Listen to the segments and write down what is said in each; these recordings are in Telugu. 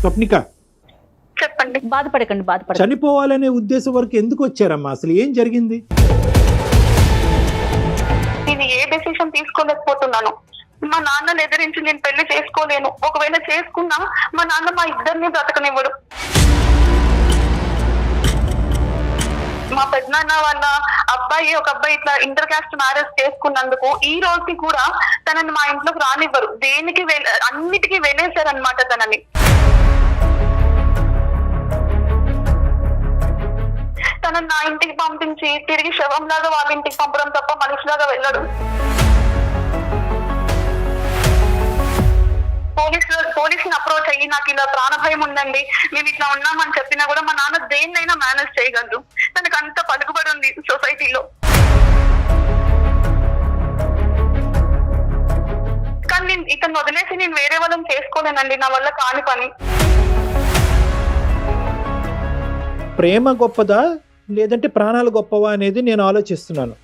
స్వప్నిక, చెప్పండి. బాధపడకండి. చనిపోవాలనే ఉద్దేశం వరకు ఎందుకు వచ్చారమ్మా? అసలు ఏం జరిగింది? నేను ఏ డెసిషన్ తీసుకోలేకపోతున్నాను. మా నాన్నని ఎదిరించి నేను పెళ్లి చేసుకోలేను. ఒకవేళ చేసుకున్నా మా నాన్న మా ఇద్దరిని బ్రతకనివ్వడు. మా పెద్దనాన్న వాళ్ళ ఒక అబ్బాయి ఇట్లా ఇంటర్ కాస్ట్ మ్యారేజ్ చేసుకున్నందుకు ఈ రోజుకి కూడా తనని మా ఇంట్లోకి రానివ్వరు. దేనికి అన్నిటికీ వెళ్ళేశారనమాట తనని. తనని నా ఇంటికి పంపించి తిరిగి శవం లాగా వాళ్ళ ఇంటికి పంపడం తప్ప మనిషిలాగా వెళ్ళడు. పోలీసుని అప్రోచ్ అయ్యి నాకు ఇలా ప్రాణ భయం ఉందండి, మేము ఇట్లా ఉన్నామని చెప్పినా కూడా మా నాన్న దేన్నైనా మేనేజ్ చేయగలరు. తనకు అంత పలుకుబడి ఉంది సొసైటీలో. కానీ నేను ఇతను వదిలేసి నేను వేరే వాళ్ళని చేసుకోలేనండి, నా వల్ల కాని పని. ప్రేమ గొప్పదా లేదంటే ప్రాణాలు గొప్పవా అనేది నేను ఆలోచిస్తున్నాను.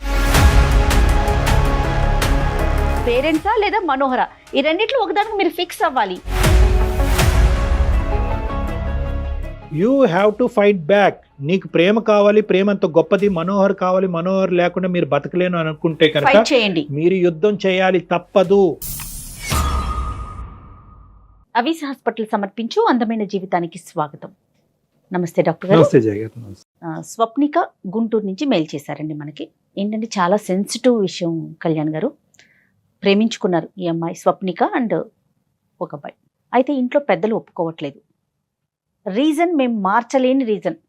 పేరెంట్సా లేదా మనోహర, ఈ రెండిట్లో ఒకదానికి మీరు ఫిక్స్ అవ్వాలి. You have to fight back. నీకు ప్రేమ కావాలి, ప్రేమ అంత గొప్పది. మనోహర్ కావాలి, మనోహర్ లేకుండా మీరు బతకలేను అనుకుంటే కనుక ఫైట్ చేయండి. మీరు యుద్ధం చేయాలి, తప్పదు. అవిస్ హాస్పిటల్ సమర్పించు అందమైన జీవితానికి స్వాగతం. నమస్తే డాక్టర్ గారు. నమస్తే జయ గారు. స్వప్నిక గుంటూరు నుంచి మెయిల్ చేశారండి మనకి. ఏంటంటే చాలా సెన్సిటివ్ విషయం కళ్యాణ్ గారు. ప్రేమించుకున్నారు ఈ అమ్మాయి స్వప్నిక అండ్ ఒక అబ్బాయి. అయితే ఇంట్లో పెద్దలు ఒప్పుకోవట్లేదు. రీజన్ మేము మార్చలేని రీజన్.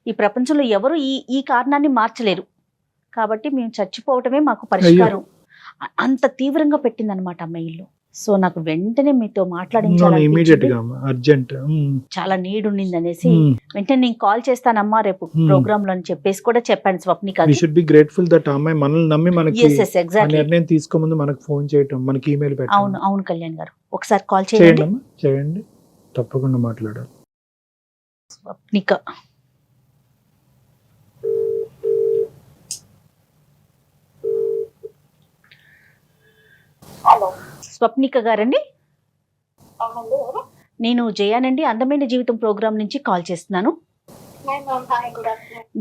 ఈ ప్రపంచంలో ఎవరు ఈ కారణాన్ని మార్చలేరు. కాబట్టి మేము చచ్చిపోవటమే మాకు పరిష్కారం. అంత తీవ్రంగా పెట్టిందనమాట ఆ మెయిల్లో. సో నాకు వెంటనే మీతో మాట్లాడించాలి, చాలా నీడ్ ఉండింది అనేసి వెంటనే నేను కాల్ చేస్తానమ్మా రేపు ప్రోగ్రామ్ లో అని చెప్పేసి కూడా చెప్పాను స్వప్నిక. నిర్ణయం తీసుకోముందు మనకు ఫోన్ చేయటం, మనకి ఈమెయిల్ పెట్టడం. అవును కళ్యాణ్ గారు, ఒకసారి కాల్ చేయండి. తప్పకుండా మాట్లాడాలి. స్వప్నిక హలో స్వప్నిక గారండి, నేను జయానండి అందమైన జీవితం ప్రోగ్రామ్ నుంచి కాల్ చేస్తున్నాను.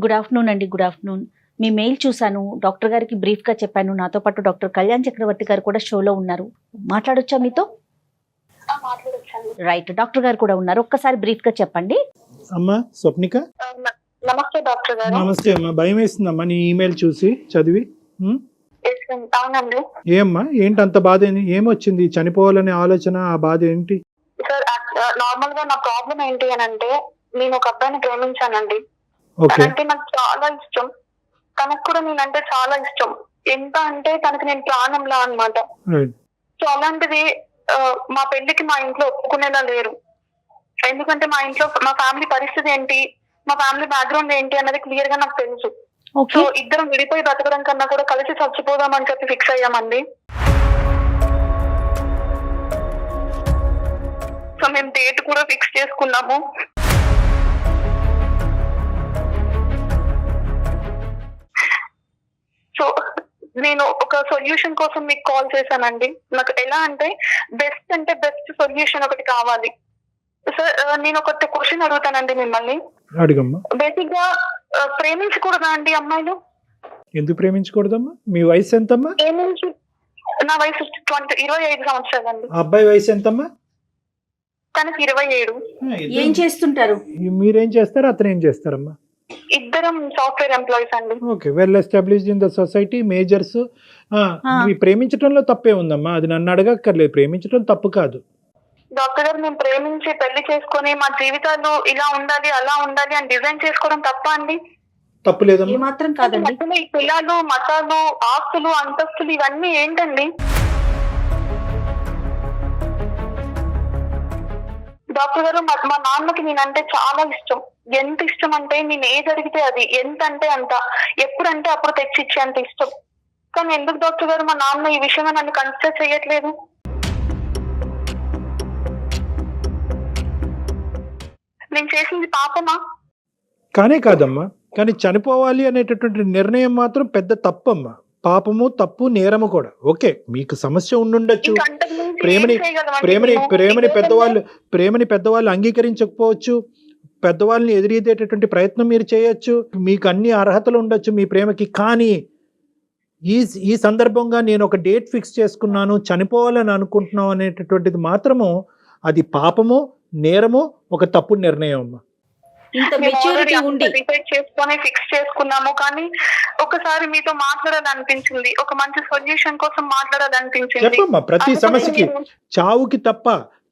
గుడ్ ఆఫ్టర్నూన్ అండి. Good afternoon. మీ మెయిల్ చూశాను, డాక్టర్ గారికి బ్రీఫ్ గా చెప్పాను. నాతో పాటు డాక్టర్ కళ్యాణ్ చక్రవర్తి గారు కూడా షోలో ఉన్నారు. మాట్లాడొచ్చా మీతో? రైట్, డాక్టర్ గారు కూడా ఉన్నారు. ఒక్కసారి బ్రీఫ్ గా చెప్పండి. అమ్మా స్వప్నిక. నమస్తే డాక్టర్ గారు. నమస్తే అమ్మా. భయం వేస్తుందమ్మా నీ ఈమెయిల్ చూసి చదివి. అవునండి. ఏమ్మా ఏంటి అంత బాధ? ఏమొచ్చింది? చనిపోవాలనే ఆలోచన, ఆ బాధ ఏంటి? సార్ నార్మల్ గా నా ప్రాబ్లం ఏంటి అని అంటే, నేను ఒక అబ్బాయిని ప్రేమించానండి. అంటే నాకు చాలా ఇష్టం, తనకు కూడా నేనంటే చాలా ఇష్టం. ఎంత అంటే తనకి నేను ప్రాణంలా అన్నమాట. సో అలాంటిది మా పెళ్లికి మా ఇంట్లో ఒప్పుకునేలా లేరు. ఎందుకంటే మా ఇంట్లో మా ఫ్యామిలీ పరిస్థితి ఏంటి, మా ఫ్యామిలీ బ్యాక్గ్రౌండ్ ఏంటి అన్నది క్లియర్ గా నాకు తెలుసు. సో ఇద్దరం విడిపోయి బతకడం కన్నా కూడా కలిసి చచ్చిపోదామని చెప్పి ఫిక్స్ అయ్యామండి. సో మేము డేట్ కూడా ఫిక్స్ చేసుకున్నాము. సో నేను ఒక సొల్యూషన్ కోసం మీకు కాల్ చేశానండి. నాకు ఎలా అంటే బెస్ట్ సొల్యూషన్ ఒకటి కావాలి. సార్ నేను ఒక క్వశ్చన్ అడుగుతానండి మిమ్మల్ని. బేసిక్ గా ప్రేమించకూడదా అండి అమ్మాయిలు? ఎందుకు ప్రేమించకూడదమ్మా? మీ వయసు ఎంతమ్మా? నా వయసు 25 సంవత్సరాలండి. అబ్బాయి వయసు ఎంతమ్మా? తనకి 27. ఏం చేస్తుంటారు? మీరేం చేస్తారు, అతను ఏం చేస్తారమ్మా? ఇద్దరం సాఫ్ట్వేర్ ఎంప్లాయీస్ అండి. Okay, well established in the society, majors. ప్రేమించడంలో తప్పే ఉందమ్మా? అది నన్ను అడగక్కర్లేదు. ప్రేమించడం తప్పు కాదు. డాక్టర్ గారు, మేము ప్రేమించి పెళ్లి చేసుకుని మా జీవితాలు ఇలా ఉండాలి అలా ఉండాలి అని డిజైన్ చేసుకోవడం తప్ప అండి? తప్పులేదమ్మా. మాత్రం కాదండి. ఈ కులాలు, మతాలు, ఆస్తులు, అంతస్తులు ఇవన్నీ ఏంటండి? డాక్టర్ గారు, మా నాన్నకి నేనంటే చాలా ఇష్టం. ఎంత ఇష్టం అంటే నేను ఏది అడిగితే అది, ఎంత అంటే అంత, ఎప్పుడంటే అప్పుడు తెచ్చిచ్చే అంత ఇష్టం. కానీ ఎందుకు డాక్టర్ గారు మా నాన్న ఈ విషయంలో నన్ను కన్సిడర్ చేయట్లేదు? నేను చేసింది పాపమా? కానే కాదమ్మా. కానీ చనిపోవాలి అనేటటువంటి నిర్ణయం మాత్రం పెద్ద తప్పమ్మా. పాపము, తప్పు, నేరము కూడా. ఓకే, మీకు సమస్య ఉండుండొచ్చు. ఇంకా అంతకుమించి ప్రేమని ఏం చేయగలమండి ప్రేమని మేము? ప్రేమని ఈ పెద్దవాళ్ళు ప్రేమని పెద్దవాళ్ళు అంగీకరించకపోవచ్చు. పెద్దవాళ్ళని ఎదిరిదేటటువంటి ప్రయత్నం మీరు చేయొచ్చు. మీకు అన్ని అర్హతలు ఉండొచ్చు మీ ప్రేమకి. కానీ ఈ సందర్భంగా నేను ఒక డేట్ ఫిక్స్ చేసుకున్నాను, చనిపోవాలని అనుకుంటున్నాం అనేటటువంటిది మాత్రము అది పాపము, నేరము, ఒక తప్పుడు నిర్ణయం అమ్మా. ఇంత మేము మెచ్యూరిటీ already ఉండి అంతా decide చేసుకొని ఫిక్స్ చేసుకున్నాము. కానీ ఒకసారి మీతో మాట్లాడాలనిపించింది, ఒక మంచి సొల్యూషన్ కోసం మాట్లాడాలనిపించింది. చెప్పమ్మా, ప్రతి అందుకని సమస్యకి నేను-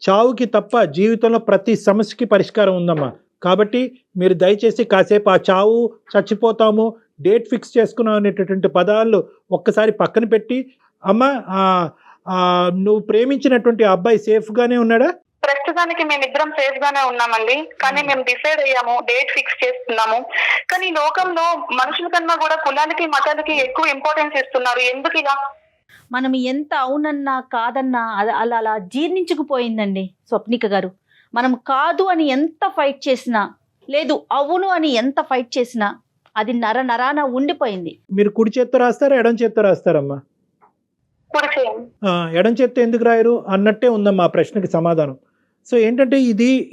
చావుకి తప్ప జీవితంలో ప్రతి సమస్యకి పరిష్కారం ఉందమ్మా. కాబట్టి మీరు దయచేసి కాసేపు ఆ చావు, చచ్చిపోతాము, డేట్ ఫిక్స్ చేసుకున్నాం అనేటటువంటి పదాలు ఒక్కసారి పక్కన పెట్టి, అమ్మా నువ్వు ప్రేమించినటువంటి అబ్బాయి సేఫ్గానే ఉన్నాడా? ప్రస్తుతానికి మేమిద్దరం సేఫ్ గానే ఉన్నామండి. కానీ మేము డిసైడ్ అయ్యాము, డేట్ ఫిక్స్ చేస్తున్నాము. కానీ ఈ లోకంలో మనుషుల కన్నా కూడా కులాలకి, మతాలకి ఎక్కువ ఇంపార్టెన్స్ ఇస్తున్నారు. ఎందుకు ఇలా? మనం ఎంత అవునన్నా కాదన్నా అలా అలా జీర్ణించుకుపోయిందండి స్వప్నిక గారు. మనం కాదు అని ఎంత ఫైట్ చేసినా, లేదు అవును అని ఎంత ఫైట్ చేసినా అది నరాన ఉండిపోయింది. మీరు కుడి చేత్తో రాస్తారా, ఎడం చేత్తో రాస్తారమ్మా? కుడి చేయండి. ఎడం చేత్తో ఎందుకు రాయరు అన్నట్టే ఉందమ్మా ఆ ప్రశ్నకి సమాధానం. సో ఏంటంటే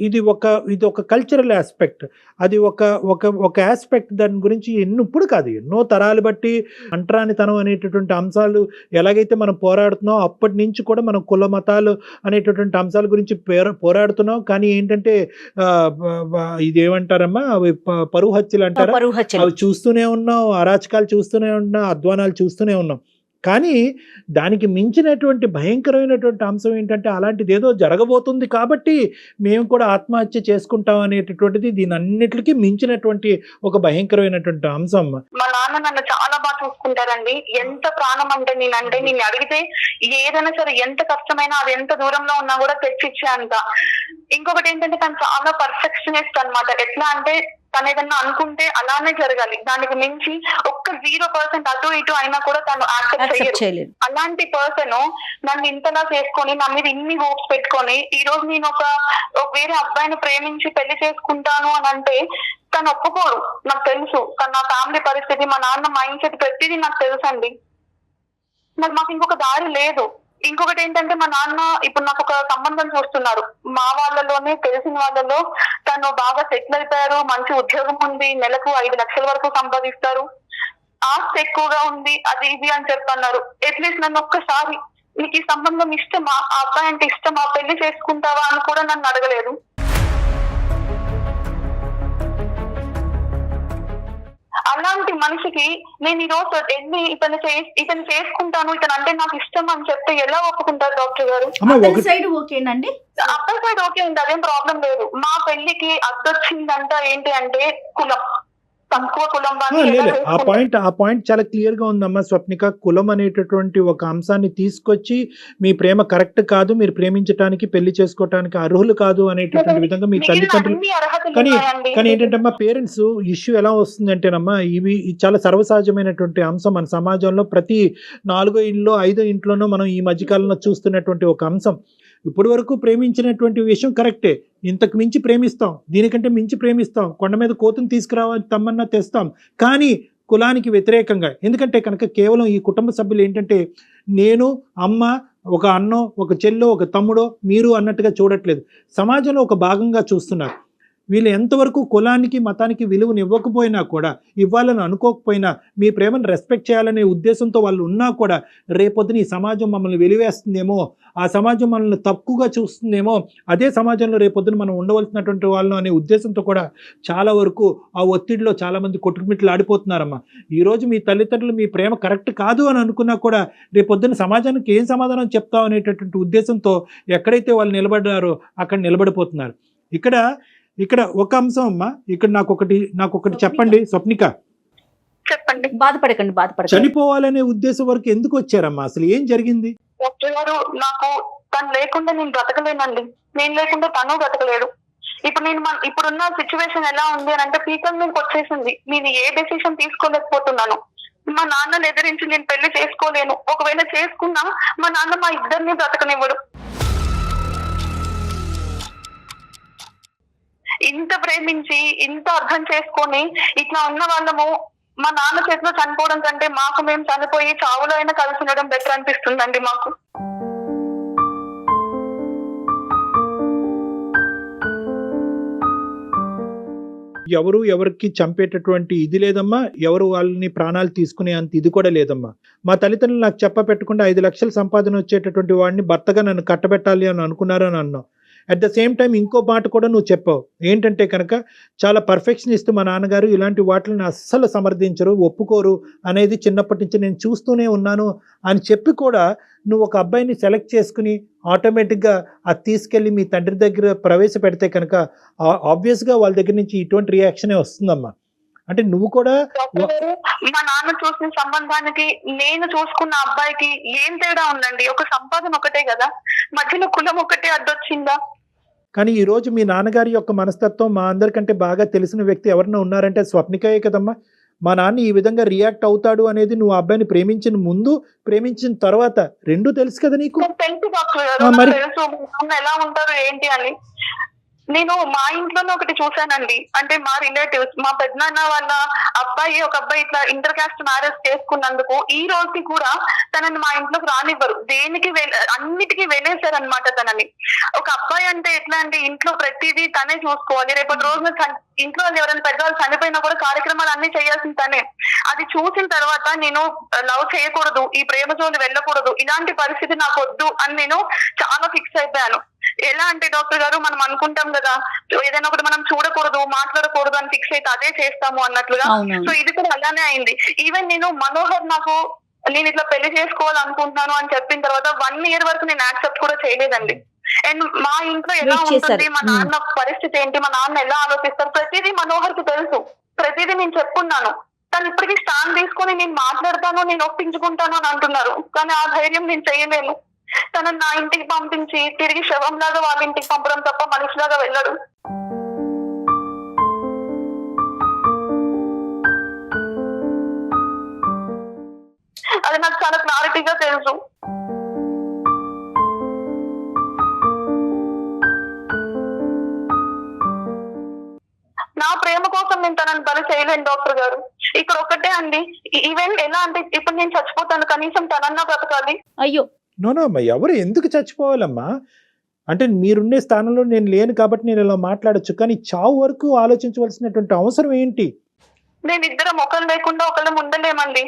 ఇది ఒక కల్చరల్ ఆస్పెక్ట్. అది ఒక ఆస్పెక్ట్. దాని గురించి ఇప్పుడు కాదు, ఎన్నో తరాలు బట్టి అంటరానితనం అనేటటువంటి అంశాలు ఎలాగైతే మనం పోరాడుతున్నాం, అప్పటి నుంచి కూడా మనం కుల మతాలు అనేటటువంటి అంశాల గురించి పోరాడుతున్నాం. కానీ ఏంటంటే ఇదేమంటారమ్మా, అవి పరువు హత్యలు అంటారా, అవి చూస్తూనే ఉన్నాం, అరాచకాలు చూస్తూనే ఉన్నాం, అధ్వానాలు చూస్తూనే ఉన్నాం. కానీ దానికి మించినటువంటి భయంకరమైనటువంటి అంశం ఏంటంటే అలాంటిది ఏదో జరగబోతుంది కాబట్టి మేము కూడా ఆత్మహత్య చేసుకుంటాం అనేటటువంటిది దీని అన్నిటికీ మించినటువంటి ఒక భయంకరమైనటువంటి అంశం. మా నాన్న నన్ను చాలా బాగా చూసుకుంటారండి. ఎంత ప్రాణం అంటే నేను అడిగితే ఏదైనా సరే, ఎంత కష్టమైనా, అది ఎంత దూరంలో ఉన్నా కూడా తెచ్చిచ్చే అంత. ఇంకొకటి ఏంటంటే తను చాలా పర్ఫెక్షనిస్ట్ అన్నమాట. ఎట్లా అంటే తను ఏదన్నా అనుకుంటే అలానే జరగాలి, దానికి మించి ఒక్క 0% అటు ఇటు అయినా కూడా తను యాక్సెప్ట్ చేయలేదు. అలాంటి పర్సన్ నన్ను ఇంతలా చేసుకొని, నా మీద ఇన్ని హోప్స్ పెట్టుకొని, ఈ రోజు నేను ఒక వేరే అబ్బాయిని ప్రేమించి పెళ్లి చేసుకుంటాను అని అంటే తను ఒప్పుకోడు. నాకు తెలుసు తను, నా ఫ్యామిలీ పరిస్థితి, మా నాన్న మైండ్ సెట్ ప్రతిదీ నాకు తెలుసు అండి. మాకు ఇంకొక దారి లేదు. ఇంకొకటి ఏంటంటే మా నాన్న ఇప్పుడు నాకు ఒక సంబంధం చూస్తున్నారు. మా వాళ్ళలోనే తెలిసిన వాళ్ళలో తను బాగా సెటిల్ అయిపోయారు, మంచి ఉద్యోగం ఉంది, నెలకు 5 లక్షల వరకు సంపాదిస్తారు, ఆస్తి ఎక్కువగా ఉంది, అది ఇది అని చెప్పన్నారు. అట్లీస్ట్ నన్ను ఒక్కసారి నీకు ఈ సంబంధం ఇష్టమా, ఆ అబ్బాయి అంటే ఇష్టమా, పెళ్లి చేసుకుంటావా అని కూడా నన్ను అడగలేదు. అలాంటి మనిషికి నేను ఈ రోజు ఎన్ని ఇతను చేసుకుంటాను, ఇతను అంటే నాకు ఇష్టం అని చెప్తే ఎలా ఒప్పుకుంటారు డాక్టర్ గారు? సైడ్ ఓకేనండి, అబ్బాయి సైడ్ ఓకే ఉంది, అదేం ప్రాబ్లం లేదు. మా పెళ్లికి అద్దొచ్చిందంట ఏంటి అంటే కులం, తక్కువ కులం లేదు. ఆ పాయింట్ చాలా క్లియర్ గా ఉందమ్మా స్వప్నిక. కులం అనేటటువంటి ఒక అంశాన్ని తీసుకొచ్చి మీ ప్రేమ కరెక్ట్ కాదు, మీరు ప్రేమించడానికి పెళ్లి చేసుకోవటానికి అర్హులు కాదు అనేటటువంటి విధంగా మీ తల్లిదండ్రులు. కానీ ఏంటంటే అమ్మా, పేరెంట్స్ ఇష్యూ ఎలా వస్తుందంటేనమ్మా, ఇవి చాలా సర్వసహజమైనటువంటి అంశం మన సమాజంలో. ప్రతి 4 ఇంట్లో 5 ఇంట్లోనూ మనం ఈ మధ్యకాలంలో చూస్తున్నటువంటి ఒక అంశం. ఇప్పటి వరకు ప్రేమించినటువంటి విషయం కరెక్టే, ఇంతకు మించి ప్రేమిస్తాం, దీనికంటే మించి ప్రేమిస్తాం, కొండ మీద కోతుని తీసుకురావాలి తమ్మన్నా తెస్తాం, కానీ కులానికి వ్యతిరేకంగా. ఎందుకంటే కనుక కేవలం ఈ కుటుంబ సభ్యులు ఏంటంటే నేను, అమ్మ, ఒక అన్నో, ఒక చెల్లో, ఒక తమ్ముడో, మీరు అన్నట్టుగా చూడట్లేదు, సమాజంలో ఒక భాగంగా చూస్తున్నారు. వీళ్ళు ఎంతవరకు కులానికి మతానికి విలువను ఇవ్వకపోయినా కూడా, ఇవ్వాలని అనుకోకపోయినా, మీ ప్రేమను రెస్పెక్ట్ చేయాలనే ఉద్దేశంతో వాళ్ళు ఉన్నా కూడా, రేపొద్దున ఈ సమాజం మమ్మల్ని వెలివేస్తుందేమో, ఆ సమాజం మనల్ని తక్కువగా చూస్తుందేమో, అదే సమాజంలో రేపొద్దున మనం ఉండవలసినటువంటి వాళ్ళను అనే ఉద్దేశంతో కూడా చాలా వరకు ఆ ఒత్తిడిలో చాలామంది కొట్టుకుమిట్లు ఆడిపోతున్నారమ్మా. ఈరోజు మీ తల్లిదండ్రులు మీ ప్రేమ కరెక్ట్ కాదు అని అనుకున్నా కూడా రేపొద్దున సమాజానికి ఏం సమాధానం చెప్తాం అనేటటువంటి ఉద్దేశంతో ఎక్కడైతే వాళ్ళు నిలబడ్డారో అక్కడ నిలబడిపోతున్నారు. ఇక్కడ ఒక అంశం అమ్మా, ఇక్కడ నాకు ఒకటి చెప్పండి స్వప్నిక. చెప్పండి. బాధపడకండి. చనిపోవాలనే ఉద్దేశం వరకు ఎందుకు వచ్చారమ్మా? అసలు ఏం జరిగింది? డాక్టర్ గారు, నాకు తను లేకుండా నేను బ్రతకలేనండి, నేను లేకుండా తను బ్రతకలేడు. ఇప్పుడు ఇప్పుడున్న సిచ్యువేషన్ ఎలా ఉంది అని అంటే పీకల్ మీదకి వచ్చేసింది. నేను ఏ డెసిషన్ తీసుకోలేకపోతున్నాను. మా నాన్నని ఎదిరించి నేను పెళ్లి చేసుకోలేను. ఒకవేళ చేసుకున్నా మా నాన్న మా ఇద్దరిని బ్రతకనివ్వడు. ఇంత ప్రేమించి, ఇంత అర్థం చేసుకొని ఇట్లా ఉన్న వాళ్ళము మా నాన్న చేతిలో చనిపోవడం కంటే మాకు మేము చనిపోయి చావులో అయినా కలిసి ఉండడం బెటర్ అనిపిస్తుందండి మాకు. ఎవరు ఎవరికి చంపేటటువంటి ఇది లేదమ్మా, ఎవరు వాళ్ళని ప్రాణాలు తీసుకునే అంత ఇది కూడా లేదమ్మా. మా తల్లిదండ్రులు నాకు చెప్ప పెట్టకుండా 5 లక్షల సంపాదన వచ్చేటటువంటి వాడిని భర్తగా నన్ను కట్టబెట్టాలి అని అనుకున్నారని అన్నావు. అట్ ద సేమ్ టైం ఇంకో మాట కూడా నువ్వు చెప్పావు ఏంటంటే కనుక చాలా పర్ఫెక్షనిస్ట్ మా నాన్నగారు, ఇలాంటి వాటిని అస్సలు సమర్థించరు, ఒప్పుకోరు అనేది చిన్నప్పటి నుంచి నేను చూస్తూనే ఉన్నాను అని చెప్పి కూడా నువ్వు ఒక అబ్బాయిని సెలెక్ట్ చేసుకుని ఆటోమేటిక్గా అది తీసుకెళ్ళి మీ తండ్రి దగ్గర ప్రవేశపెడితే కనుక ఆబ్వియస్గా వాళ్ళ దగ్గర నుంచి ఇటువంటి రియాక్షనే వస్తుందమ్మా. అంటే నువ్వు కూడా మా నాన్న చూసిన సంబంధానికి నేను చూసుకున్న అబ్బాయికి ఏం తేడా ఉందండి? ఒక సంపాదన ఒకటే కదా, మధ్యలో కులం ఒకటే అడ్డొచ్చిందా? కానీ ఈ రోజు మీ నాన్నగారి యొక్క మనస్తత్వం మా అందరికంటే బాగా తెలిసిన వ్యక్తి ఎవరైనా ఉన్నారంటే స్వప్నికయే కదమ్మా. మా నాన్న ఈ విధంగా రియాక్ట్ అవుతాడు అనేది నువ్వు అబ్బాయిని ప్రేమించిన ముందు, ప్రేమించిన తర్వాత రెండూ తెలుసు కదా నీకు. తెలుసు డాక్టర్ గారు, మరి తెలుసు నాన్న ఎలా ఉంటారు ఏంటి అని. నేను మా ఇంట్లోనే ఒకటి చూసానండి, అంటే మా రిలేటివ్స్, మా పెద్దనాన్న వాళ్ళ అబ్బాయి, ఒక అబ్బాయి ఇట్లా ఇంటర్ కాస్ట్ మ్యారేజ్ చేసుకున్నందుకు ఈ రోజుకి కూడా తనని మా ఇంట్లోకి రానివ్వరు. దేనికి అన్నిటికీ వెళ్ళేశారనమాట తనని. ఒక అబ్బాయి అంటే ఎట్లా అంటే ఇంట్లో ప్రతిదీ తనే చూసుకోవాలి. రేపటి రోజున ఇంట్లో ఎవరైనా పెద్దవాళ్ళు చనిపోయినా కూడా కార్యక్రమాలు అన్ని చేయాల్సింది తనే. అది చూసిన తర్వాత నేను లవ్ చేయకూడదు, ఈ ప్రేమ జోలి వెళ్ళకూడదు, ఇలాంటి పరిస్థితి నాకు వద్దు అని నేను చాలా ఫిక్స్ అయిపోయాను. ఎలా అంటే డాక్టర్ గారు, మనం అనుకుంటాం కదా ఏదైనా ఒకటి మనం చూడకూడదు, మాట్లాడకూడదు అని ఫిక్స్ అయితే అదే చేస్తాము అన్నట్లుగా. సో ఇది కూడా అలానే అయింది. ఈవెన్ నేను మనోహర్ నాకు నేను ఇట్లా పెళ్లి చేసుకోవాలనుకుంటున్నాను అని చెప్పిన తర్వాత 1 year వరకు నేను యాక్సెప్ట్ కూడా చేయలేదండి. అండ్ మా ఇంట్లో ఎలా ఉంటుంది, మా నాన్న పరిస్థితి ఏంటి, మా నాన్న ఎలా ఆలోచిస్తారు, ప్రతిదీ మనోహర్ కి తెలుసు. ప్రతిదీ నేను చెప్పుకున్నాను. తను ఇప్పటికీ స్టాండ్ తీసుకొని నేను మాట్లాడతాను, నేను ఒప్పించుకుంటాను అని అంటున్నారు. కానీ ఆ ధైర్యం నేను చేయలేను. తనని నా ఇంటికి పంపించి తిరిగి శవంలాగా వాళ్ళ ఇంటికి పంపడం తప్ప మనిషిలాగా వెళ్ళడు. అది నాకు చాలా క్లారిటీగా తెలుసు. నా ప్రేమ కోసం నేను తనని బలి చేయలేను డాక్టర్ గారు. ఇక్కడ ఒకటే అండి, ఈవెన్ ఎలా అంటే ఇప్పుడు నేను చచ్చిపోతాను, కనీసం తనన్నా బ్రతకాలి. అయ్యో నోనో అమ్మా, ఎవరు ఎందుకు చచ్చిపోవాలమ్మా? అంటే మీరుండే స్థానంలో నేను లేను కాబట్టి నేను ఇలా మాట్లాడొచ్చు, కానీ చావు వరకు ఆలోచించవలసినటువంటి అవసరం ఏంటి? నేను ఇద్దరం ఒకరు లేకుండా ఒకళ్ళు ఉండలేమండి.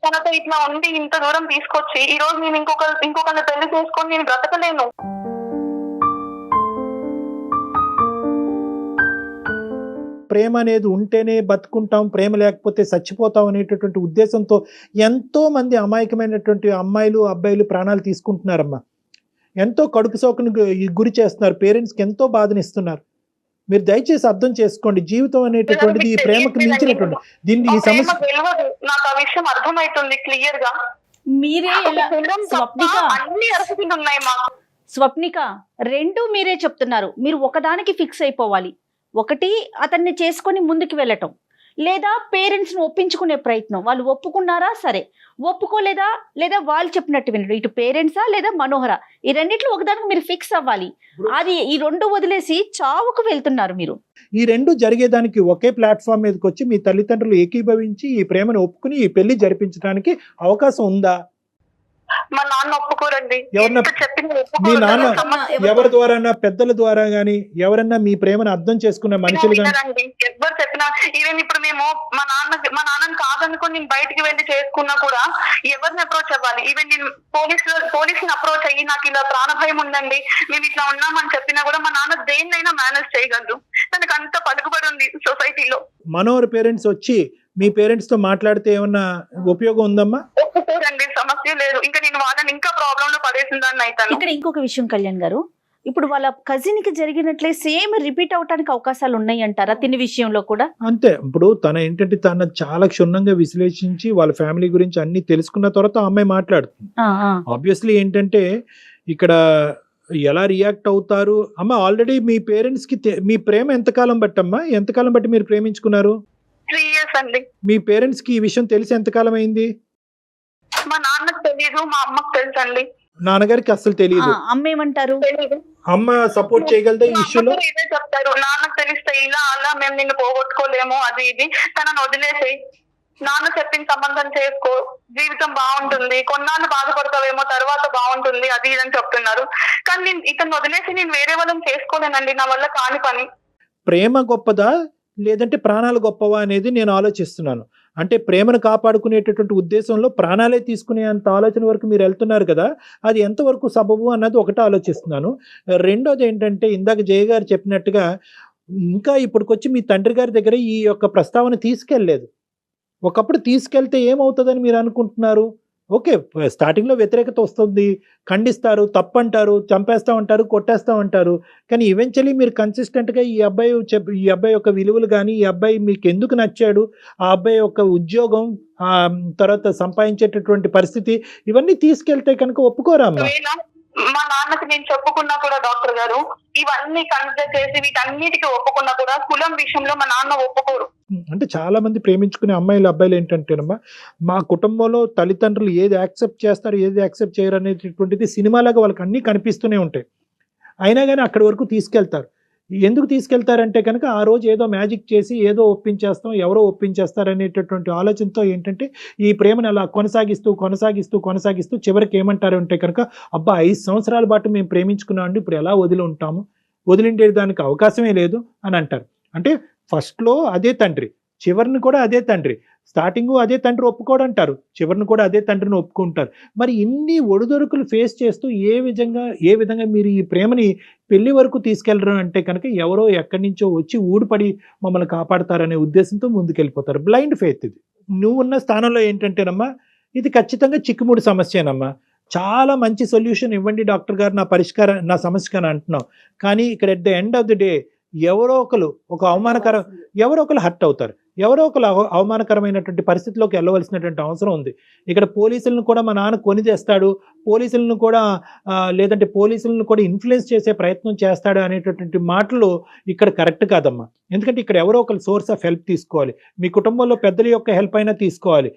తనతో ఇట్లా ఉండి ఇంత దూరం తీసుకొచ్చి ఈ రోజు నేను ఇంకొకరిని పెళ్లి చేసుకొని నేను బ్రతకలేను. ప్రేమ అనేది ఉంటేనే బతుకుంటాం, ప్రేమ లేకపోతే చచ్చిపోతాం అనేటటువంటి ఉద్దేశంతో ఎంతో మంది అమాయకమైనటువంటి అమ్మాయిలు అబ్బాయిలు ప్రాణాలు తీసుకుంటున్నారమ్మా. ఎంతో కడుపు సోకును గురి చేస్తున్నారు, పేరెంట్స్కి ఎంతో బాధనిస్తున్నారు. మీరు దయచేసి అర్థం చేసుకోండి, జీవితం అనేటటువంటిది ఈ ప్రేమకు మించినటువంటి దీన్ని ఈ సమస్య నాకు ఆ విషయం అర్థమవుతుంది క్లియర్ గా. మీరే స్వప్నిక రెండు మీరే చెప్తున్నారు. మీరు ఒకదానికి ఫిక్స్ అయిపోవాలి. ఒకటి అతన్ని చేసుకొని ముందుకు వెళ్ళటం, లేదా పేరెంట్స్ని ఒప్పించుకునే ప్రయత్నం. వాళ్ళు ఒప్పుకున్నారా సరే, ఒప్పుకోలేదా లేదా వాళ్ళు చెప్పినట్టు వినరు. ఇటు పేరెంట్సా లేదా మనోహర, ఈ రెండిట్లో ఒకదానికి మీరు ఫిక్స్ అవ్వాలి. అది ఈ రెండు వదిలేసి చావుకు వెళ్తున్నారు మీరు. ఈ రెండు జరిగేదానికి ఒకే ప్లాట్ఫామ్ మీదకి వచ్చి మీ తల్లిదండ్రులు ఏకీభవించి ఈ ప్రేమను ఒప్పుకుని ఈ పెళ్లి జరిపించడానికి అవకాశం ఉందా? మా నాన్న ఒప్పుకోరండి. మీ నాన్న ఎవరి ద్వారా, పెద్దల ద్వారా గానీ ఎవరన్నా మీ ప్రేమను అర్థం చేసుకున్న మనుషులు కానీ ఎవరు చెప్పినా, ఈవెన్ ఇప్పుడు మేము మా నాన్నని కాదనుకుని నేను బయటికి వెళ్ళి చేసుకున్నా కూడా ఎవరిని అప్రోచ్ అవ్వాలి? ఈవెన్ నేను పోలీసుని అప్రోచ్ అయ్యి నాకు ఇలా ప్రాణ భయం ఉందండి, మేము ఇట్లా ఉన్నామని చెప్పినా కూడా మా నాన్న దేన్నైనా మేనేజ్ చేయగలరు. తనకు అంత పలుకుబడి ఉంది సొసైటీలో. మనోహర్ పేరెంట్స్ వచ్చి మీ పేరెంట్స్ తో మాట్లాడితే ఏమన్నా ఉపయోగం ఉందమ్మా? ఒప్పుకోరండి, సమస్య లేదు. ఇంకా నేను వాళ్ళని ఇంకా ప్రాబ్లం లో పడేసిందని అయితాను. ఇక్కడ ఇంకొక విషయం కళ్యాణ్ గారు, ఇప్పుడు వాళ్ళ కజిన్ కి జరిగినట్లే సేమ్ రిపీట్ అవడానికి అవకాశాలు ఉన్నాయి అంటారా తిని విషయంలో కూడా? అంతే. ఇప్పుడు తన ఏంటంటే తన చాలా క్షుణ్ణంగా విశ్లేషించి వాళ్ళ ఫ్యామిలీ గురించి అన్ని తెలుసుకున్న తర్వాత అమ్మాయి మాట్లాడుతుంది. ఆబ్వియస్లీ ఏంటంటే ఇక్కడ ఎలా రియాక్ట్ అవుతారు అమ్మ? ఆల్రెడీ మీ పేరెంట్స్ కి మీ ప్రేమ ఎంతకాలం బట్టమ్మా, ఎంతకాలం బట్టి మీరు ప్రేమించుకున్నారు? 3 years అండి. మీ పేరెంట్స్ కి ఈ విషయం తెలిసి ఎంతకాలం అయింది? మా నాన్నకు తెలీదు, మా అమ్మకు తెలుసు అండి. నాన్నగారికి అసలు తెలియదు. అమ్మ ఏమంటారు? తెలీదు. అమ్మ సపోర్ట్ చేయగలదా ఈ మా ఇష్యూలో? అమ్మగారు ఇదే చెప్తారు, నాన్నకు తెలిస్తే ఇలా అలా మేము నిన్ను పోగొట్టుకోలేము, అది ఇది, తనను వదిలేసి నాన్న చెప్పిన సంబంధం చేసుకో, జీవితం బాగుంటుంది, కొన్నాళ్ళు బాధపడతావేమో, తర్వాత బాగుంటుంది, అది ఇది అని చెప్తున్నారు. కానీ నేను ఇతను వదిలేసి నేను వేరే వాళ్ళని చేసుకోలేనండి, నా వల్ల కాని పని. ప్రేమ గొప్పదా లేదంటే ప్రాణాలు గొప్పవా అనేది నేను ఆలోచిస్తున్నాను. అంటే ప్రేమను కాపాడుకునేటటువంటి ఉద్దేశంలో ప్రాణాలే తీసుకునే అంత ఆలోచన వరకు మీరు వెళ్తున్నారు కదా, అది ఎంతవరకు సబబు అన్నది ఒకటి ఆలోచిస్తున్నాను. రెండోది ఏంటంటే ఇందాక జయ గారు చెప్పినట్టుగా ఇంకా ఇప్పటికొచ్చి మీ తండ్రి గారి దగ్గర ఈ యొక్క ప్రస్తావన తీసుకెళ్ళలేదు. ఒకప్పుడు తీసుకెళ్తే ఏమవుతుందని మీరు అనుకుంటున్నారు? ఓకే, స్టార్టింగ్లో వ్యతిరేకత వస్తుంది, ఖండిస్తారు, తప్పంటారు, చంపేస్తామంటారు, కొట్టేస్తామంటారు. కానీ ఈవెన్చువలీ మీరు కన్సిస్టెంట్గా ఈ అబ్బాయి యొక్క విలువలు కానీ, ఈ అబ్బాయి మీకు ఎందుకు నచ్చాడు, ఆ అబ్బాయి యొక్క ఉద్యోగం, తర్వాత సంపాదించేటటువంటి పరిస్థితి, ఇవన్నీ తీసుకెళ్తే కనుక ఒప్పుకోరా అమ్మా? ఒకవేళ మా నాన్నకి నేను చెప్పుకున్నా కూడా డాక్టర్ గారు, ఇవన్నీ కన్సిడర్ చేసి వీటన్నిటికీ ఒప్పుకున్నా కూడా కులం విషయంలో మా నాన్న ఒప్పుకోరు. అంటే చాలా మంది ప్రేమించుకునే అమ్మాయిలు అబ్బాయిలు ఏంటంటేనమ్మా, మా కుటుంబంలో తల్లిదండ్రులు ఏది యాక్సెప్ట్ చేస్తారు, ఏది యాక్సెప్ట్ చేయరు అనేటటువంటిది సినిమాలాగా వాళ్ళకి అన్నీ కనిపిస్తూనే ఉంటాయి. అయినా కానీ అక్కడి వరకు తీసుకెళ్తారు. ఎందుకు తీసుకెళ్తారంటే కనుక ఆ రోజు ఏదో మ్యాజిక్ చేసి ఏదో ఒప్పించేస్తాం, ఎవరో ఒప్పించేస్తారు అనేటటువంటి ఆలోచనతో ఏంటంటే ఈ ప్రేమను అలా కొనసాగిస్తూ చివరికి ఏమంటారు అంటే కనుక, అబ్బా 5 సంవత్సరాల పాటు మేము ప్రేమించుకున్నామండి, ఇప్పుడు ఎలా వదిలి ఉంటాము, వదిలిండే దానికి అవకాశమే లేదు అని అంటారు. అంటే ఫస్ట్లో అదే తండ్రి, చివరిని కూడా అదే తండ్రి, స్టార్టింగ్ అదే తండ్రి ఒప్పుకోడంటారు, చివరిని కూడా అదే తండ్రిని ఒప్పుకుంటారు. మరి ఇన్ని ఒడిదొడుకులు ఫేస్ చేస్తూ ఏ విధంగా మీరు ఈ ప్రేమని పెళ్లి వరకు తీసుకెళ్లరు అంటే కనుక ఎవరో ఎక్కడి నుంచో వచ్చి ఊడిపడి మమ్మల్ని కాపాడతారనే ఉద్దేశంతో ముందుకెళ్ళిపోతారు. బ్లైండ్ ఫెయిత్ ఇది. నువ్వున్న స్థానంలో ఏంటంటేనమ్మా, ఇది ఖచ్చితంగా చిక్కుముడి సమస్యేనమ్మా. చాలా మంచి సొల్యూషన్ ఇవ్వండి డాక్టర్ గారు, నా సమస్యకి అని అంటున్నావు. కానీ ఇక్కడ at the end of the day ఎవరో ఒకరు హర్ట్ అవుతారు, ఎవరో ఒకరు అవమానకరమైనటువంటి పరిస్థితిలోకి వెళ్ళవలసినటువంటి అవసరం ఉంది. ఇక్కడ పోలీసులను కూడా మా నాన్న కొని తెస్తాడు, పోలీసులను కూడా లేదంటే పోలీసులను కూడా ఇన్ఫ్లుయెన్స్ చేసే ప్రయత్నం చేస్తాడు అనేటటువంటి మాటలు ఇక్కడ కరెక్ట్ కాదమ్మా. ఎందుకంటే ఇక్కడ ఎవరో ఒకరు సోర్స్ ఆఫ్ హెల్ప్ తీసుకోవాలి, మీ కుటుంబంలో పెద్దల యొక్క హెల్ప్ అయినా తీసుకోవాలి,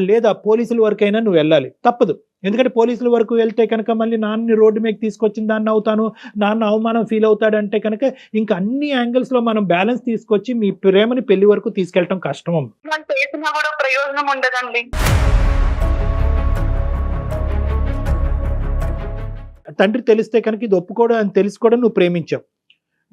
లేదా పోలీసుల వరకైనా నువ్వు వెళ్ళాలి, తప్పదు. ఎందుకంటే పోలీసుల వరకు వెళ్తే కనుక మళ్ళీ నాన్నని రోడ్డు మీద తీసుకొచ్చిన దాన్ని అవుతాను, నాన్న అవమానం ఫీల్ అవుతాడంటే కనుక ఇంకా అన్ని యాంగిల్స్లో మనం బ్యాలెన్స్ తీసుకొచ్చి మీ ప్రేమని పెళ్లి వరకు తీసుకెళ్ళటం కష్టం. మనం చేసినా కూడా ప్రయోజనం ఉండదండి. తండ్రి తెలిస్తే కనుక ఇది ఒప్పుకోవడం అని తెలిసి కూడా నువ్వు ప్రేమించావు.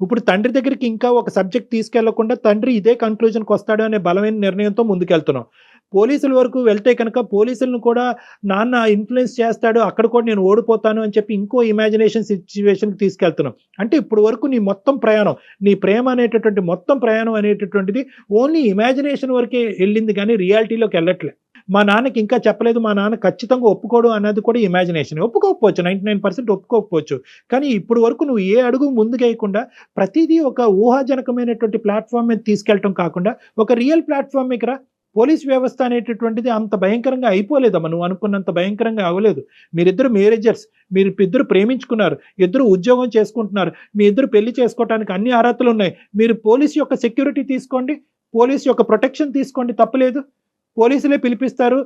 ఇప్పుడు తండ్రి దగ్గరికి ఇంకా ఒక సబ్జెక్ట్ తీసుకెళ్లకుండా తండ్రి ఇదే కన్క్లూజన్కి వస్తాడు అనే బలమైన నిర్ణయంతో ముందుకెళ్తున్నావు. పోలీసుల వరకు వెళ్తే కనుక పోలీసులను కూడా నాన్న ఇన్ఫ్లుయెన్స్ చేస్తాడు, అక్కడ కూడా నేను ఓడిపోతాను అని చెప్పి ఇంకో ఇమాజినేషన్ సిచ్యువేషన్కి తీసుకెళ్తున్నాం. అంటే ఇప్పుడు వరకు నీ మొత్తం ప్రయాణం, నీ ప్రేమ అనేటటువంటి మొత్తం ప్రయాణం అనేటటువంటిది ఓన్లీ ఇమాజినేషన్ వరకే వెళ్ళింది కానీ రియాలిటీలోకి వెళ్ళట్లే. మా నాన్నకి ఇంకా చెప్పలేదు, మా నాన్న ఖచ్చితంగా ఒప్పుకోడు అన్నది కూడా ఇమాజినేషన్. ఒప్పుకోకపోవచ్చు, 99% ఒప్పుకోకపోవచ్చు. కానీ ఇప్పుడు వరకు నువ్వు ఏ అడుగు ముందుకేయకుండా ప్రతిదీ ఒక ఊహాజనకమైనటువంటి ప్లాట్ఫామ్ మీద తీసుకెళ్ళటం కాకుండా ఒక రియల్ ప్లాట్ఫామ్ మీద పోలీస్ వ్యవస్థ అనేటటువంటిది అంత భయంకరంగా అయిపోలేదమ్మా, నువ్వు అనుకున్నంత భయంకరంగా అవ్వలేదు. మీరిద్దరు మేనేజర్స్, మీరు ఇద్దరు ప్రేమించుకున్నారు, ఇద్దరు ఉద్యోగం చేసుకుంటున్నారు, మీ ఇద్దరు పెళ్లి చేసుకోవడానికి అన్ని అర్హతలు ఉన్నాయి. మీరు పోలీస్ యొక్క సెక్యూరిటీ తీసుకోండి, పోలీస్ యొక్క ప్రొటెక్షన్ తీసుకోండి, తప్పలేదు. పోలీసులే పిలిపిస్తారు,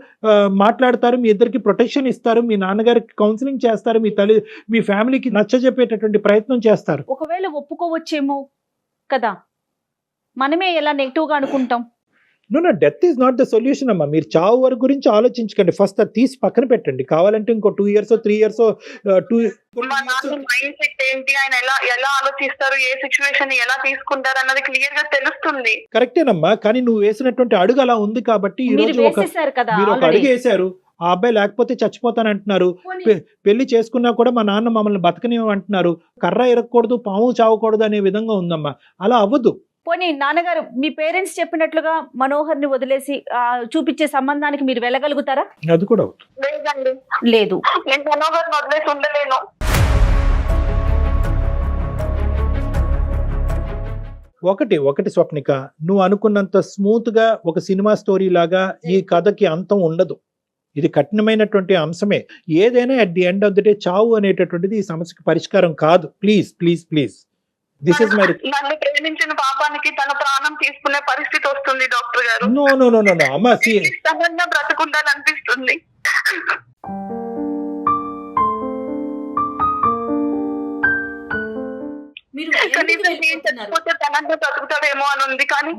మాట్లాడతారు, మీ ఇద్దరికి ప్రొటెక్షన్ ఇస్తారు, మీ నాన్నగారికి కౌన్సిలింగ్ చేస్తారు, మీ ఫ్యామిలీకి నచ్చజెప్పేటటువంటి ప్రయత్నం చేస్తారు. ఒకవేళ ఒప్పుకోవచ్చేమో కదా, మనమే ఎలా నెగిటివ్గా అనుకుంటాం. No, death is not the solution అమ్మా. మీరు చావు వరకు గురించి ఆలోచించకండి, ఫస్ట్ అది తీసి పక్కన పెట్టండి. కావాలంటే ఇంకో 2 years 3 years మా నాన్న మైండ్ సెట్ ఏంటి, ఆయన ఎలా ఆలోచిస్తారు, ఏ సిచ్యువేషన్ ఎలా తీసుకుంటారు అన్నది క్లియర్ గా తెలుస్తుంది. కరెక్టేనమ్మా, కానీ నువ్వు వేసినటువంటి అడుగు అలా ఉంది కాబట్టి ఈ రోజు మీరు ఒక అడుగు వేశారు. ఆ అబ్బాయి లేకపోతే చచ్చిపోతానంటున్నారు, పెళ్లి చేసుకున్నా కూడా మా నాన్న మమ్మల్ని బతకనివ్వమంటున్నారు, కర్ర ఇరగకూడదు, పాము చావకూడదు అనే విధంగా ఉందమ్మా. అలా అవ్వదు. పోనీ నాన్నగారు, మీ పేరెంట్స్ చెప్పినట్లుగా మనోహర్ని వదిలేసి చూపించే సంబంధానికి మీరు వెళ్ళగలుగుతారా? అది కూడా లేదండి, లేదు. నేను మనోహర్ని వదిలేసి ఉండలేను. ఒకటి స్వప్నిక, నువ్వు అనుకున్నంత స్మూత్ గా ఒక సినిమా స్టోరీ లాగా ఈ కథకి అంతం ఉండదు. ఇది కఠినమైనటువంటి అంశమే. ఏదైనా at the end of the day చావు అనేటటువంటిది ఈ సమస్యకి పరిష్కారం కాదు. Please this is my. నన్ను ప్రేమించిన పాపానికి తన ప్రాణం తీసుకునే పరిస్థితి వస్తుంది డాక్టర్ గారు. నో అమ్మా, బ్రతుకుండాలనిపిస్తుంది. కనీసం నేను చచ్చిపోతే తనంతా బతుకుతాడేమో అని ఉంది, కానీ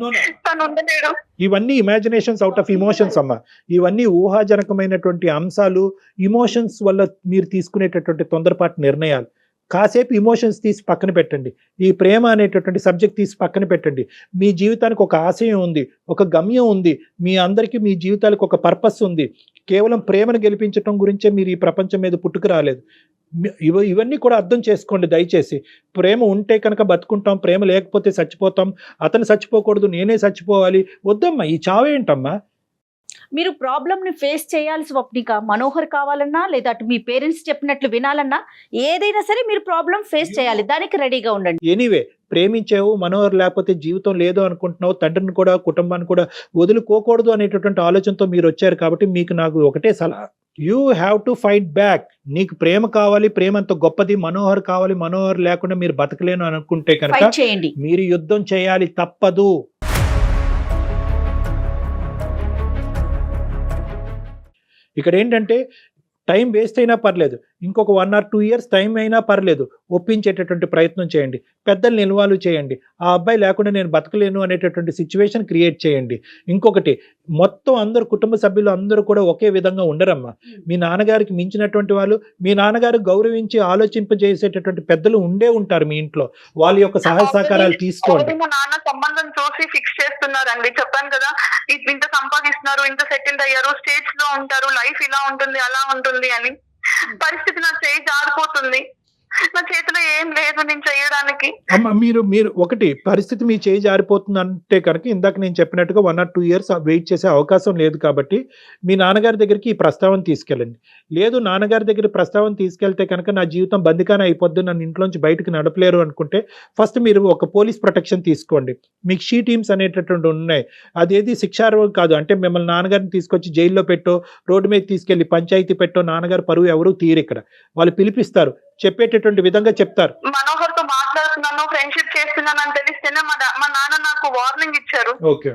తను ఉండలేడు. ఇవన్నీ ఇమాజినేషన్స్ అవుట్ ఆఫ్ ఇమోషన్స్ అమ్మా. ఇవన్నీ ఊహాజనకమైనటువంటి అంశాలు, ఇమోషన్స్ వల్ల మీరు తీసుకునేటటువంటి తొందరపాటు నిర్ణయాలు. కాసేపు ఇమోషన్స్ తీసి పక్కన పెట్టండి, ఈ ప్రేమ అనేటటువంటి సబ్జెక్ట్ తీసి పక్కన పెట్టండి. మీ జీవితానికి ఒక ఆశయం ఉంది, ఒక గమ్యం ఉంది, మీ అందరికీ మీ జీవితాలకు ఒక పర్పస్ ఉంది. కేవలం ప్రేమను గెలిపించడం గురించే మీరు ఈ ప్రపంచం మీద పుట్టుకు రాలేదు. ఇవన్నీ కూడా అర్థం చేసుకోండి దయచేసి. ప్రేమ ఉంటే కనుక బతుకుంటాం, ప్రేమ లేకపోతే చచ్చిపోతాం. అతను చచ్చిపోకూడదు, నేనే చచ్చిపోవాలి, వద్దమ్మా. ఈ చావేంటమ్మా? మీరు ప్రాబ్లమ్ని ఫేస్ చేయాలి స్వప్నిక. మనోహర్ కావాలన్నా లేదా అటు మీ పేరెంట్స్ చెప్పినట్లు వినాలన్నా ఏదైనా సరే మీరు ప్రాబ్లం ఫేస్ చేయాలి, దానికి రెడీగా ఉండండి. ఎనీవే, ప్రేమించావు, మనోహర్ లేకపోతే జీవితం లేదు అనుకుంటున్నావు, తండ్రిని కూడా కుటుంబాన్ని కూడా వదులుకోకూడదు అనేటటువంటి ఆలోచనతో మీరు వచ్చారు. కాబట్టి మీకు నాకు ఒకటే సలహా, you have to fight back. నీకు ప్రేమ కావాలి, ప్రేమ అంత గొప్పది, మనోహర్ కావాలి, మనోహర్ లేకుండా మీరు బతకలేను అనుకుంటే కనుక చేయండి, మీరు యుద్ధం చేయాలి, తప్పదు. ఇక్కడ ఏంటంటే టైం వేస్ట్ అయినా పర్లేదు, ఇంకొక 1 or 2 years టైం అయినా పర్లేదు, ఒప్పించేటటువంటి ప్రయత్నం చేయండి. పెద్దల్ని ఇన్వాల్వ్ చేయండి. ఆ అబ్బాయి లేకుండా నేను బతకలేను అనేటటువంటి సిచ్యువేషన్ క్రియేట్ చేయండి. ఇంకొకటి, మొత్తం అందరు కుటుంబ సభ్యులు అందరూ కూడా ఒకే విధంగా ఉండరమ్మా. మీ నాన్నగారికి మించినటువంటి వాళ్ళు, మీ నాన్నగారు గౌరవించి ఆలోచింపజేసేటటువంటి పెద్దలు ఉండే ఉంటారు మీ ఇంట్లో. వాళ్ళ యొక్క సహాయ సహకారాలు తీసుకోండి. మా నాన్న సంబంధం చూసి ఫిక్స్ చేస్తున్నారండి. చెప్పాను కదా, ఇంత సంపాదిస్తున్నారు, ఇంత సెటిల్ అయ్యారు, స్టేట్స్ లో ఉంటారు, లైఫ్ ఇలా ఉంటుంది అలా ఉంటుంది అని. పరిస్థితి నా చేయి జారిపోతుంది, నా చేతిలో ఏం లేదు నేను చేయడానికి. అమ్మ, మీరు ఒకటి, పరిస్థితి మీ చేయి జారిపోతుంది అంటే కనుక ఇందాక నేను చెప్పినట్టుగా 1 or 2 years వెయిట్ చేసే అవకాశం లేదు. కాబట్టి మీ నాన్నగారి దగ్గరికి ఈ ప్రస్తావన తీసుకెళ్ళండి. లేదు, నాన్నగారి దగ్గర ప్రస్తావన తీసుకెళ్తే కనుక నా జీవితం బందికాన అయిపోద్ది, నన్ను ఇంట్లోంచి బయటకు నడపలేరు అనుకుంటే ఫస్ట్ మీరు ఒక పోలీస్ ప్రొటెక్షన్ తీసుకోండి. మీకు షీ టీమ్స్ అనేటటువంటి ఉన్నాయి. అదేది శిక్షార్హం కాదు. అంటే మిమ్మల్ని నాన్నగారిని తీసుకొచ్చి జైల్లో పెట్టో, రోడ్డు మీద తీసుకెళ్లి పంచాయతీ పెట్టో నాన్నగారు పరువు ఎవరు తీరు. ఇక్కడ వాళ్ళు పిలిపిస్తారు, చెప్పేటటువంటి విధంగా చెప్తారు. మనోహర్ తో మాట్లాడుతున్నాను, ఫ్రెండ్షిప్ చేస్తున్నాను అని తెలిస్తేనే మా నాన్న నాకు వార్నింగ్ ఇచ్చారు. ఓకే.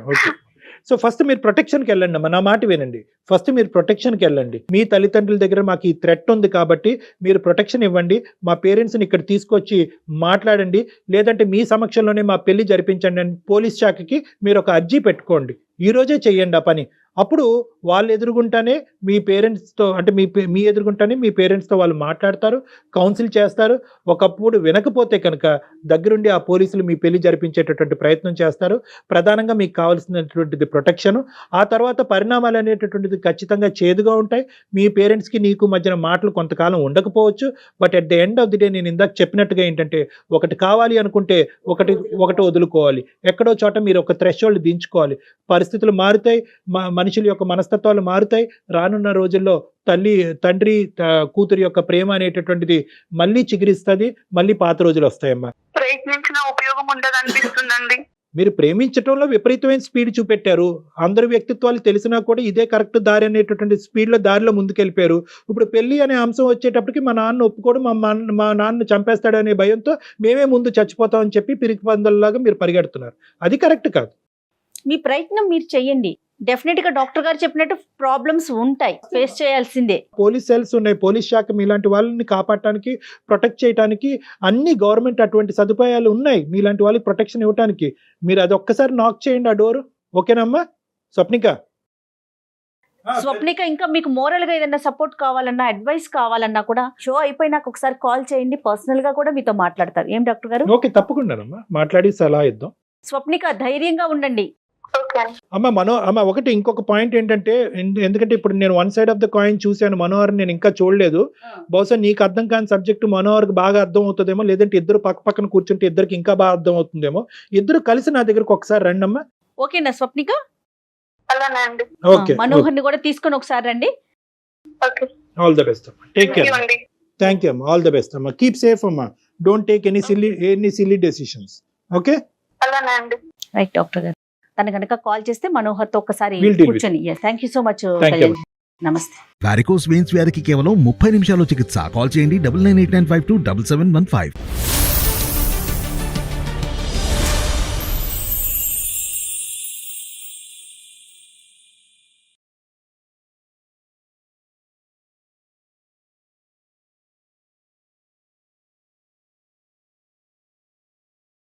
సో ఫస్ట్ మీరు ప్రొటెక్షన్కి వెళ్ళండి అమ్మా, నా మాట వినండి. ఫస్ట్ మీరు ప్రొటెక్షన్కి వెళ్ళండి. మీ తల్లిదండ్రుల దగ్గర మాకు ఈ థ్రెట్ ఉంది కాబట్టి మీరు ప్రొటెక్షన్ ఇవ్వండి, మా పేరెంట్స్ని ఇక్కడ తీసుకొచ్చి మాట్లాడండి, లేదంటే మీ సమక్షంలోనే మా పెళ్లి జరిపించండి అని పోలీస్ శాఖకి మీరు ఒక అర్జీ పెట్టుకోండి. ఈ రోజే చెయ్యండి ఆ పని. అప్పుడు వాళ్ళు ఎదురుగుంటానే మీ పేరెంట్స్తో, అంటే మీ ఎదురుగుంటానే మీ పేరెంట్స్తో వాళ్ళు మాట్లాడతారు, కౌన్సిల్ చేస్తారు. ఒకప్పుడు వినకపోతే కనుక దగ్గరుండి ఆ పోలీసులు మీ పెళ్లి జరిపించేటటువంటి ప్రయత్నం చేస్తారు. ప్రధానంగా మీకు కావాల్సినటువంటిది ప్రొటెక్షన్. ఆ తర్వాత పరిణామాలు అనేటటువంటిది ఖచ్చితంగా చేదుగా ఉంటాయి. మీ పేరెంట్స్కి నీకు మధ్యన మాటలు కొంతకాలం ఉండకపోవచ్చు. But at the end of the day నేను ఇందాక చెప్పినట్టుగా ఏంటంటే, ఒకటి కావాలి అనుకుంటే ఒకటి వదులుకోవాలి. ఎక్కడో చోట మీరు ఒక థ్రెషోల్డ్ దించుకోవాలి. పరిస్థితులు మారుతాయి, మనుషుల యొక్క మనస్తత్వాలు మారుతాయి. రానున్న రోజుల్లో తండ్రి కూతురి యొక్క ప్రేమ అనేటటువంటిది మళ్ళీ చిగురిస్తుంది, మళ్ళీ పాత రోజులు వస్తాయమ్మా. ప్రయత్నించిన ఉపయోగం ఉండదు అనిపిస్తుందండి. మీరు ప్రేమించడంలో విపరీతమైన స్పీడ్ చూపెట్టారు. అందరి వ్యక్తిత్వాలు తెలిసినా కూడా ఇదే కరెక్ట్ దారి అనేటటువంటి దారిలో ముందుకెళ్ళిపోయారు. ఇప్పుడు పెళ్లి అనే అంశం వచ్చేటప్పటికి మా నాన్న ఒప్పుకోడు, మా నాన్న చంపేస్తాడు అనే భయంతో మేమే ముందు చచ్చిపోతామని చెప్పి పిరికి పందుల్లాగా మీరు పరిగెడుతున్నారు. అది కరెక్ట్ కాదు. మీ ప్రయత్నం మీరు చెయ్యండి. డెఫినెట్ గా డాక్టర్ గారు చెప్పినట్టు ప్రాబ్లమ్స్ ఉంటాయి, ఫేస్ చేయాల్సిందే. పోలీస్ సెల్స్ ఉన్నాయి, పోలీస్ శాఖ మీలాంటి వాళ్ళని కాపాడటానికి, ప్రొటెక్ట్ చేయడానికి అన్ని గవర్నమెంట్ అటువంటి సదుపాయాలు ఉన్నాయి మీలాంటి వాళ్ళకి ప్రొటెక్షన్ ఇవ్వడానికి. మీరు అది ఒక్కసారి నాక్ చేయండి ఆ డోర్. ఓకేనమ్మా స్వప్నిక? ఇంకా మీకు మోరల్ గా ఏదైనా సపోర్ట్ కావాలన్నా, అడ్వైస్ కావాలన్నా కూడా షో అయిపోయినాక ఒకసారి కాల్ చేయండి. పర్సనల్ గా కూడా మీతో మాట్లాడతారు. ఏం డాక్టర్ గారు? ఓకే, తప్పకుండానమ్మా, మాట్లాడి సలహా ఇద్దాం. స్వప్నిక ధైర్యంగా ఉండండి. అమ్మ ఒకటి, ఇంకొక పాయింట్ ఏంటంటే, ఎందుకంటే ఇప్పుడు నేను 1 side ఆఫ్ ద కాయిన్ చూశాను, మనోహర్ నేను ఇంకా చూడలేదు. బహుశా నీకు అర్థం కాని సబ్జెక్ట్ మనోహర్కి బాగా అర్థం అవుతుందేమో, లేదంటే ఇద్దరు పక్కన కూర్చుంటే ఇద్దరికి ఇంకా బాగా అర్థం అవుతుందేమో. ఇద్దరు కలిసి నా దగ్గరకు ఒకసారి రండి అమ్మా. ఓకేనా స్వప్నిక? ఓకే, మనోహర్ని కూడా తీసుకొని ఒకసారి రండి. ఆల్ ద బెస్ట్ అమ్మా, టేక్ కేర్. థ్యాంక్ యూ అమ్మా, ఆల్ ద బెస్ట్ అమ్మా, కీప్ సేఫ్ అమ్మా, don't take any silly decisions. Okay right doctor గారు. తన కనుక కాల్ చేస్తే మనోహర్ తో ఒకసారి కూర్చొని. Thank you so much. నమస్తే. వారికోస్ వెయిన్స్ వ్యాధికి కేవలం 30 నిమిషాల్లో చికిత్స. కాల్ చేయండి 9989527715.